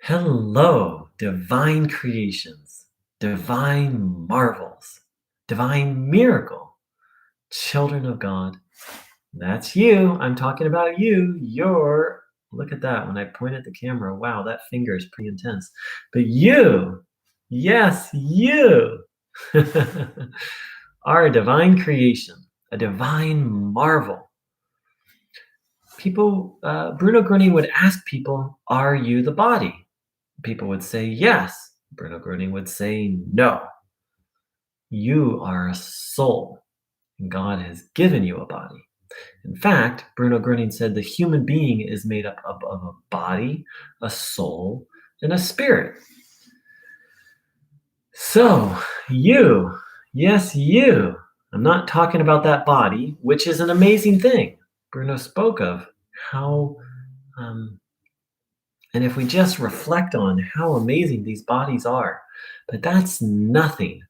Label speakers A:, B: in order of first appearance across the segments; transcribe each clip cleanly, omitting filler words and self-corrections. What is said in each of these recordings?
A: Hello, divine creations, divine marvels, divine miracle, children of God. That's you. I'm talking about you. Look at that. When I point at the camera, wow, that finger is pretty intense. But you, yes, you are a divine creation, a divine marvel. Bruno Gröning would ask people, are you the body? People would say yes. Bruno Gröning would say no. You are a soul, and God has given you a body. In fact, Bruno Gröning said the human being is made up of a body, a soul, and a spirit. So, you, yes, you. I'm not talking about that body, which is an amazing thing. Bruno spoke of how um, And if we just reflect on how amazing these bodies are, but that's nothing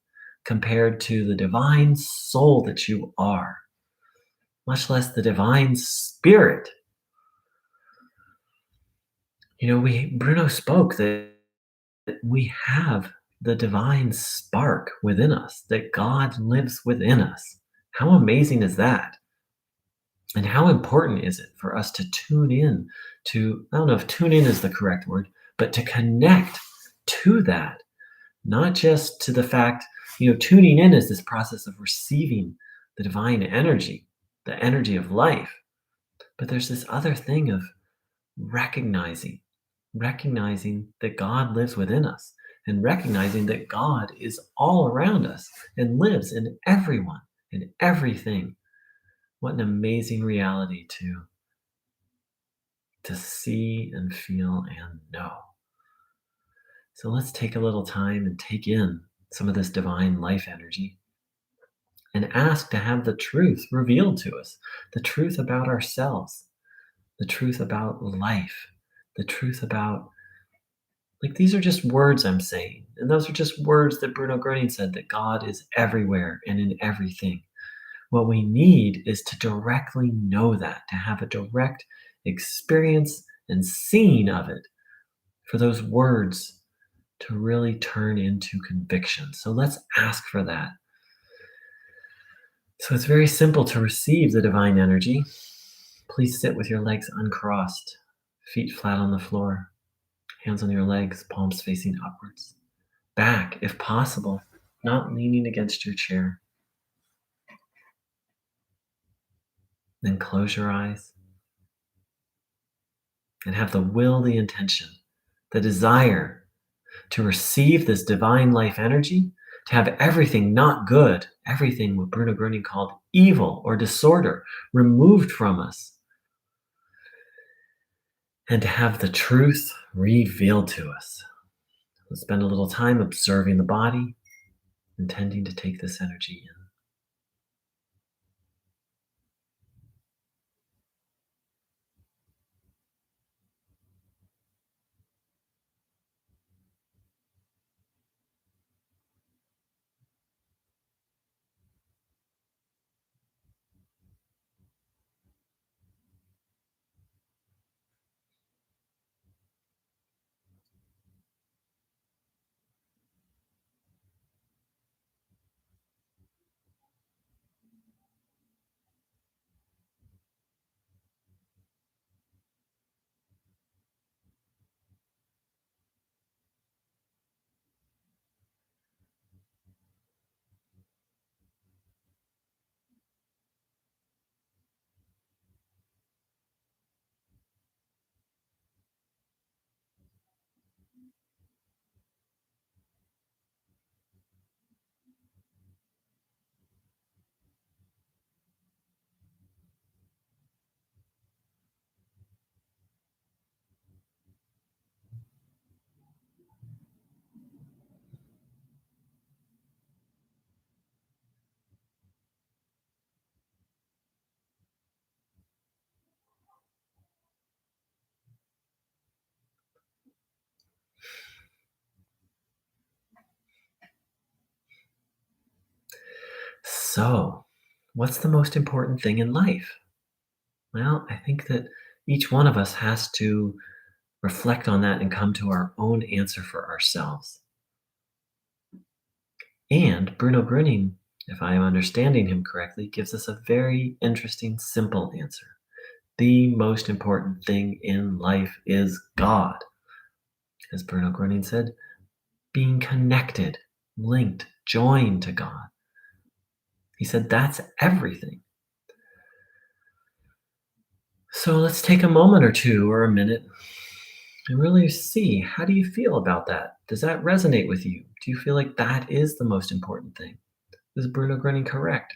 A: compared to the divine soul that you are, much less the divine spirit. Bruno spoke that we have the divine spark within us, that God lives within us. How amazing is that? And how important is it for us to tune in to, I don't know if tune in is the correct word, but to connect to that, not just to the fact, tuning in is this process of receiving the divine energy, the energy of life. But there's this other thing of recognizing that God lives within us and recognizing that God is all around us and lives in everyone and everything. What an amazing reality to see and feel and know. So let's take a little time and take in some of this divine life energy and ask to have the truth revealed to us, the truth about ourselves, the truth about life, the truth about, like, these are just words I'm saying. And those are just words that Bruno Gröning said, that God is everywhere and in everything. What we need is to directly know that, to have a direct experience and seeing of it, for those words to really turn into conviction. So let's ask for that. So it's very simple to receive the divine energy. Please sit with your legs uncrossed, feet flat on the floor, hands on your legs, palms facing upwards. Back, if possible, not leaning against your chair. Then close your eyes and have the will, the intention, the desire to receive this divine life energy, to have everything not good, everything what Bruno Gröning called evil or disorder, removed from us, and to have the truth revealed to us. We'll spend a little time observing the body, intending to take this energy in. So, what's the most important thing in life? Well, I think that each one of us has to reflect on that and come to our own answer for ourselves. And Bruno Grüning, if I am understanding him correctly, gives us a very interesting, simple answer. The most important thing in life is God. As Bruno Grüning said, being connected, linked, joined to God. He said that's everything. So let's take a moment or two or a minute and really see, how do you feel about that? Does that resonate with you? Do you feel like that is the most important thing? Is Bruno Grüning correct?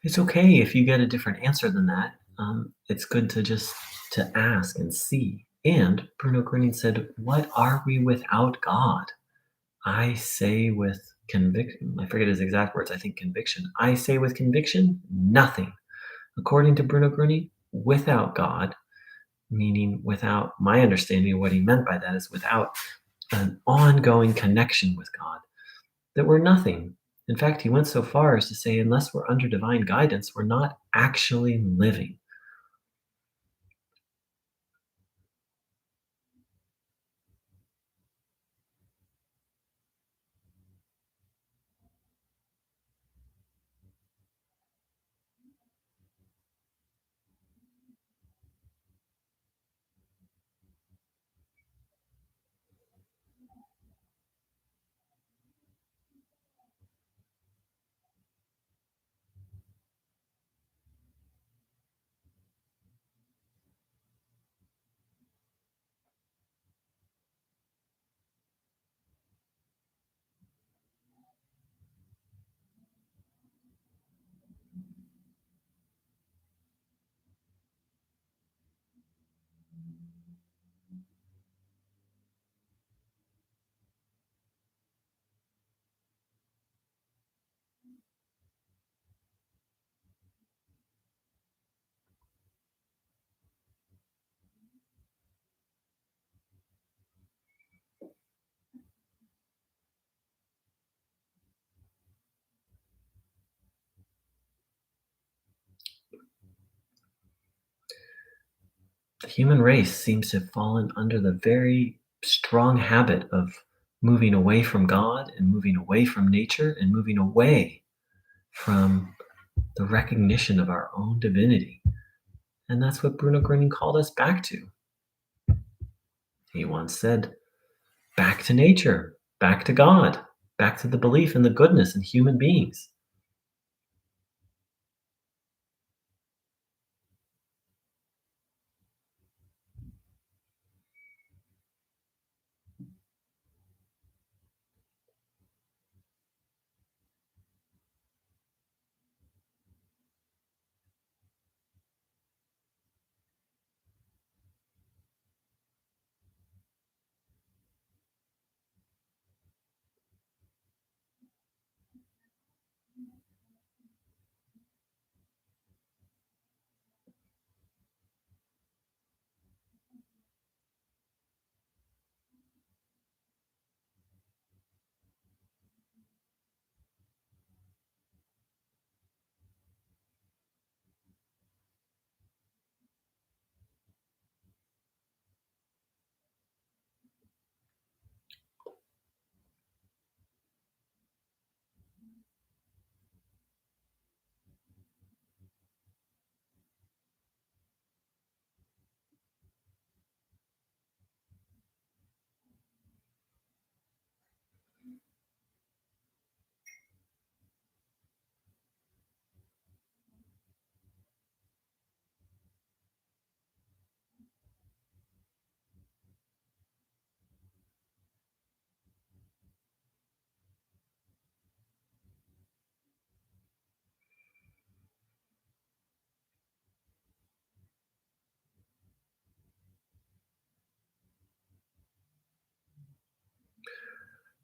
A: It's okay if you get a different answer than that. It's good to just to ask and see. And Bruno Grüning said, "What are we without God?" I say with conviction. I forget his exact words. I think conviction. I say with conviction, nothing. According to Bruno Grüning, without God, meaning without my understanding of what he meant by that is without an ongoing connection with God, that we're nothing. In fact, he went so far as to say, unless we're under divine guidance, we're not actually living. The human race seems to have fallen under the very strong habit of moving away from God and moving away from nature and moving away from the recognition of our own divinity. And that's what Bruno Grüning called us back to. He once said, back to nature, back to God, back to the belief in the goodness in human beings.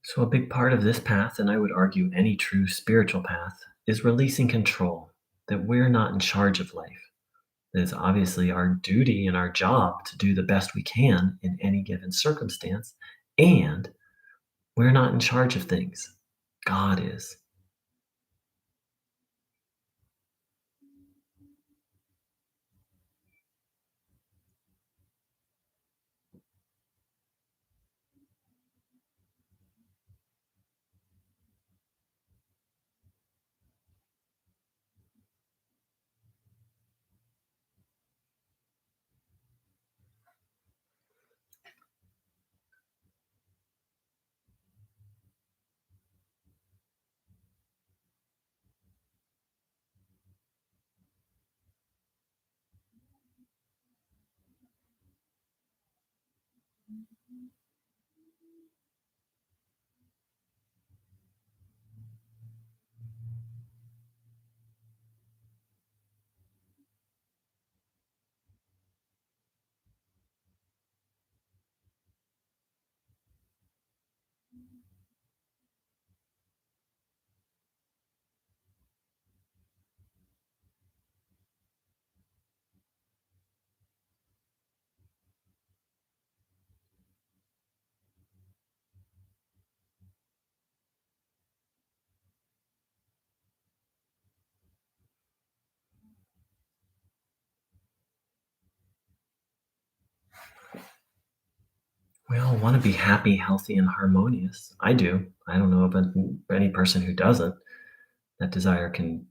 A: So, a big part of this path, and I would argue any true spiritual path, is releasing control, that we're not in charge of life. That it's obviously our duty and our job to do the best we can in any given circumstance, and we're not in charge of things. God is. We all want to be happy, healthy, and harmonious. I do. I don't know about any person who doesn't. That desire can,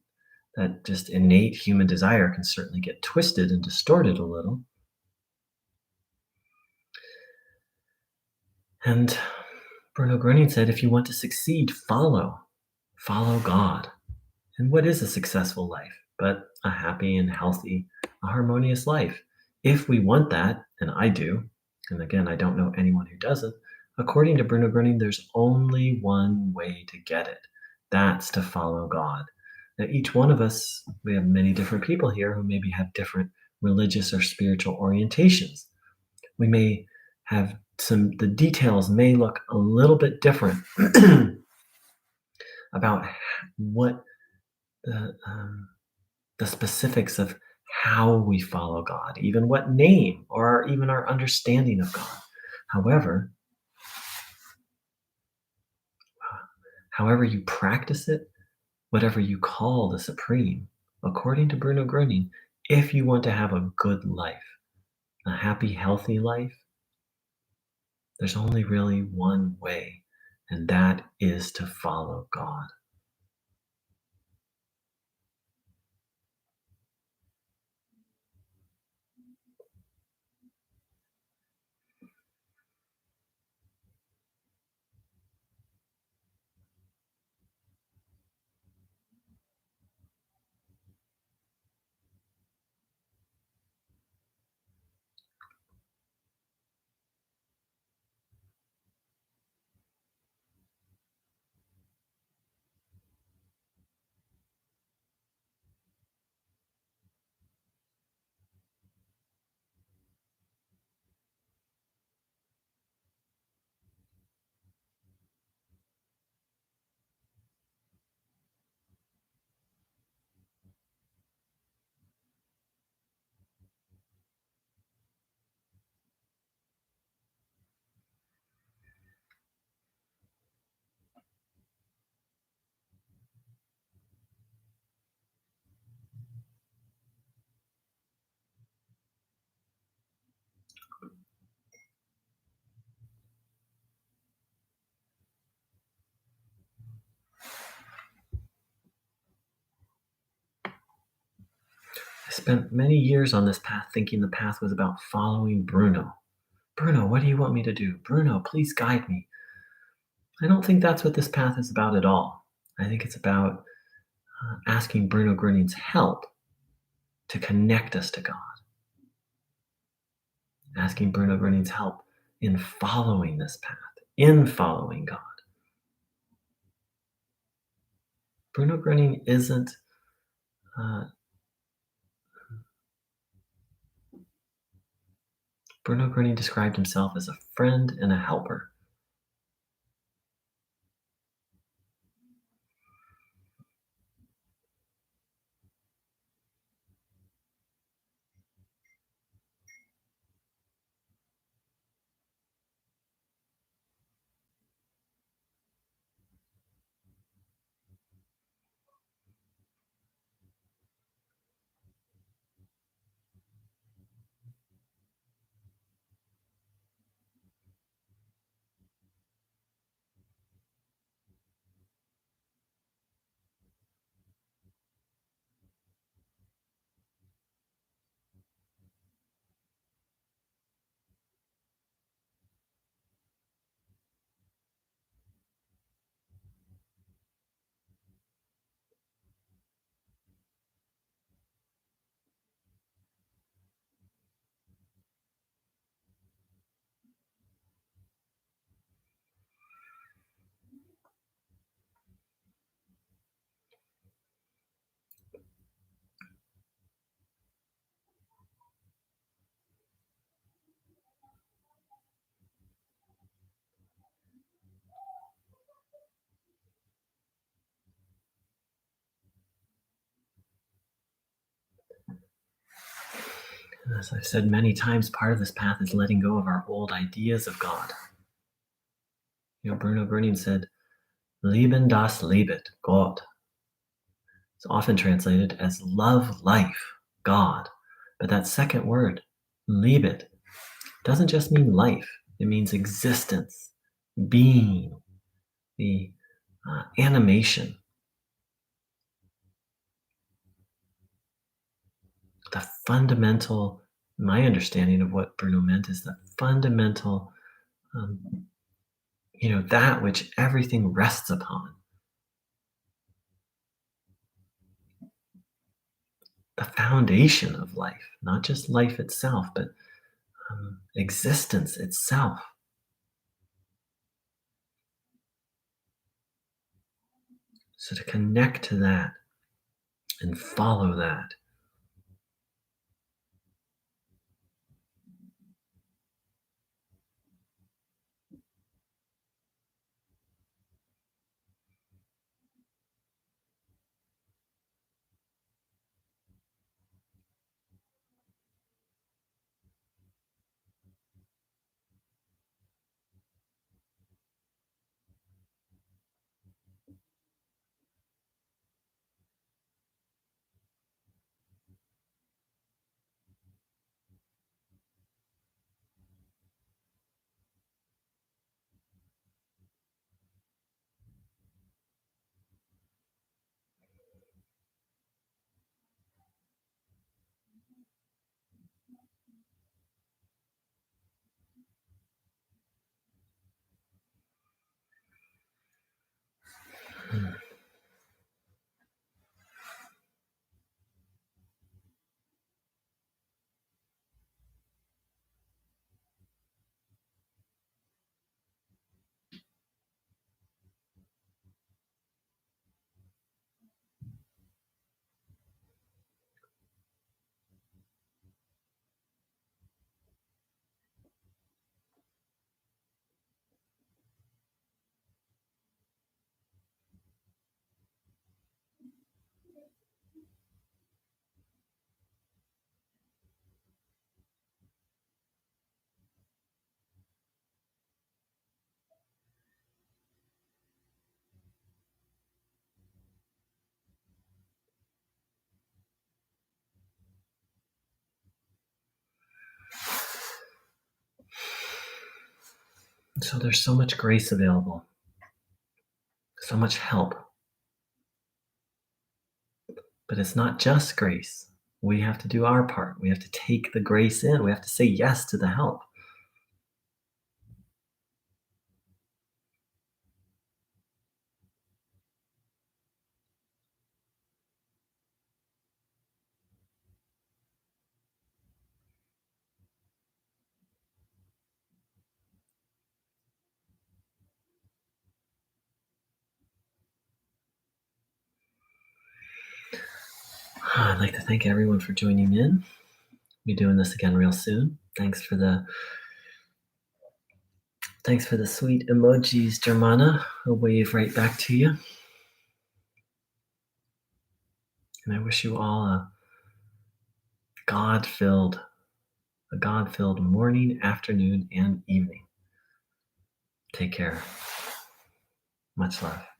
A: that just innate human desire can certainly get twisted and distorted a little. And Bruno Gröning said, if you want to succeed, follow God. And what is a successful life but a happy and healthy, a harmonious life? If we want that, and I do, and again, I don't know anyone who doesn't, according to Bruno Gröning, there's only one way to get it. That's to follow God. Now, each one of us, we have many different people here who maybe have different religious or spiritual orientations. We may have the details may look a little bit different about what the specifics of how we follow God, even what name, or even our understanding of God. However, however you practice it, whatever you call the supreme, according to Bruno Gröning, if you want to have a good life, a happy, healthy life, there's only really one way, and that is to follow God. I spent many years on this path thinking the path was about following Bruno. Bruno, what do you want me to do? Bruno, please guide me. I don't think that's what this path is about at all. I think it's about asking Bruno Gröning's help to connect us to God, asking Bruno Gröning's help in following this path, in following God. Bruno Gröning isn't, uh, Bruno Gröning described himself as a friend and a helper. As I've said many times, part of this path is letting go of our old ideas of God. Bruno Gröning said, Lieben das Liebet, Gott. It's often translated as love life, God. But that second word, Liebet, doesn't just mean life. It means existence, being, the animation, the fundamental, my understanding of what Bruno meant is the fundamental, um, that which everything rests upon. The foundation of life, not just life itself, but existence itself. So to connect to that and follow that. So there's so much grace available, so much help. But it's not just grace. We have to do our part. We have to take the grace in. We have to say yes to the help. I'd like to thank everyone for joining in. We'll be doing this again real soon. Thanks for the sweet emojis, Germana. I'll wave right back to you. And I wish you all a God-filled morning, afternoon, and evening. Take care. Much love.